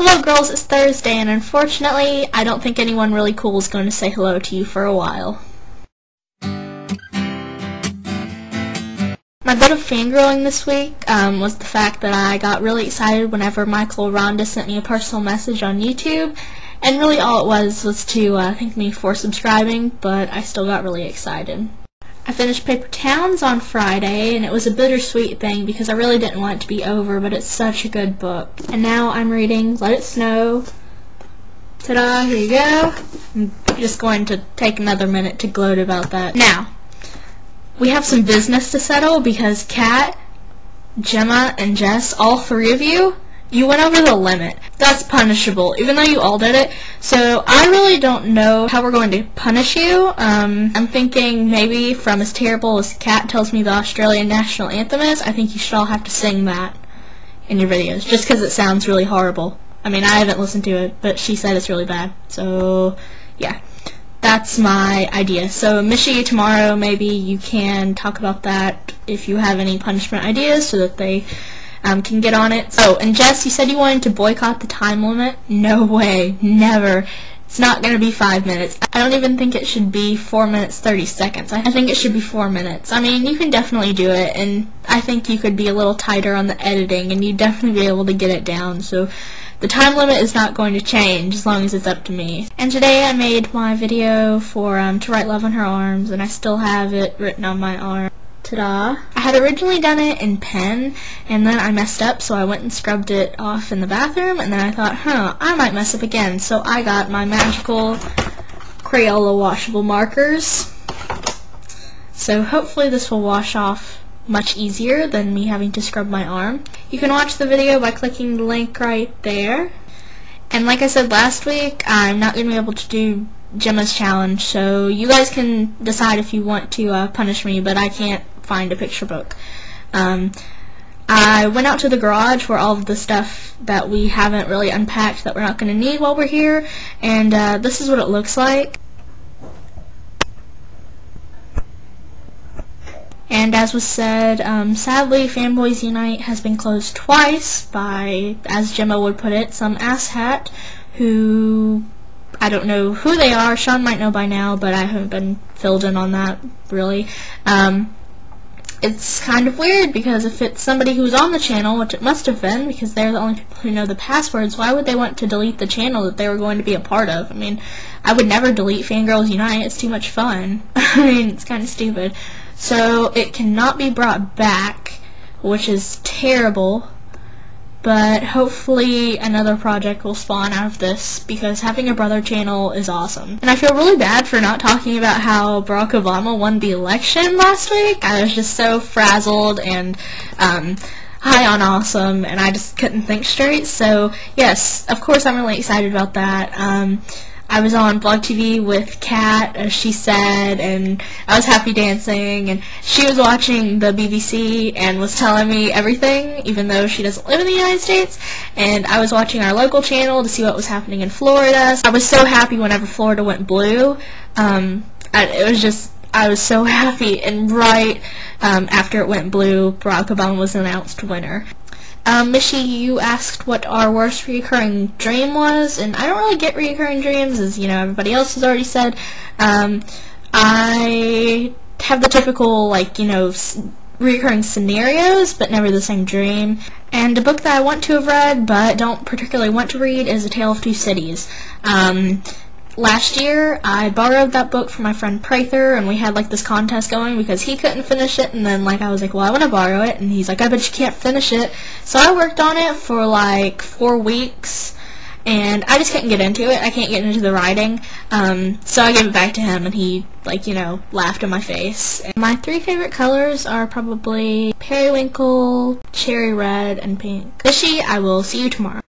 Hello girls, it's Thursday, and unfortunately, I don't think anyone really cool is going to say hello to you for a while. My bit of fangirling this week was the fact that I got really excited whenever Michael Rhonda sent me a personal message on YouTube, and really all it was to thank me for subscribing, but I still got really excited. I finished Paper Towns on Friday, and it was a bittersweet thing because I really didn't want it to be over, but it's such a good book. And now I'm reading Let It Snow. Ta-da, here you go. I'm just going to take another minute to gloat about that. Now, we have some business to settle because Kat, Gemma, and Jess, all three of you went over the limit. That's punishable, even though you all did it. So I really don't know how we're going to punish you. I'm thinking maybe from as terrible as Kat tells me the Australian national anthem is, I think you should all have to sing that in your videos, just because it sounds really horrible. I mean, I haven't listened to it, but she said it's really bad. So, yeah. That's my idea. So, Mishi, tomorrow maybe you can talk about that if you have any punishment ideas so that they can get on it. Oh, and Jess, you said you wanted to boycott the time limit. No way. Never. It's not going to be 5 minutes. I don't even think it should be 4 minutes 30 seconds. I think it should be 4 minutes. I mean, you can definitely do it, and I think you could be a little tighter on the editing, and you'd definitely be able to get it down. So the time limit is not going to change as long as it's up to me. And today I made my video for To Write Love on Her Arms, and I still have it written on my arm. Ta-da. I had originally done it in pen, and then I messed up, so I went and scrubbed it off in the bathroom, and then I thought, I might mess up again, so I got my magical Crayola washable markers. So hopefully this will wash off much easier than me having to scrub my arm. You can watch the video by clicking the link right there. And like I said last week, I'm not going to be able to do Gemma's challenge, so you guys can decide if you want to punish me, but I can't find a picture book. I went out to the garage where all of the stuff that we haven't really unpacked that we're not going to need while we're here, and this is what it looks like. And as was said, sadly, FangirlsUnite has been closed twice by, as Gemma would put it, some asshat who, I don't know who they are. Sean might know by now, but I haven't been filled in on that, really. It's kind of weird, because if it's somebody who's on the channel, which it must have been, because they're the only people who know the passwords, why would they want to delete the channel that they were going to be a part of? I mean, I would never delete FangirlsUnite. It's too much fun. I mean, it's kind of stupid. So, it cannot be brought back, which is terrible. But hopefully another project will spawn out of this, because having a brother channel is awesome. And I feel really bad for not talking about how Barack Obama won the election last week. I was just so frazzled and high on awesome, and I just couldn't think straight. So yes, of course I'm really excited about that. I was on Blog TV with Kat, as she said, and I was happy dancing, and she was watching the BBC and was telling me everything, even though she doesn't live in the United States, and I was watching our local channel to see what was happening in Florida. I was so happy whenever Florida went blue. I was so happy, and right after it went blue, Barack Obama was announced winner. Mishi, you asked what our worst reoccurring dream was, and I don't really get reoccurring dreams, as, you know, everybody else has already said. I have the typical, like, you know, reoccurring scenarios, but never the same dream. And a book that I want to have read, but don't particularly want to read, is A Tale of Two Cities. Last year, I borrowed that book from my friend Prather, and we had, like, this contest going because he couldn't finish it, and then, like, I was like, well, I want to borrow it, and he's like, I bet you can't finish it. So I worked on it for, like, 4 weeks, and I just couldn't get into it. I can't get into the writing, so I gave it back to him, and he, like, you know, laughed in my face. And my 3 favorite colors are probably periwinkle, cherry red, and pink. Mishi, I will see you tomorrow.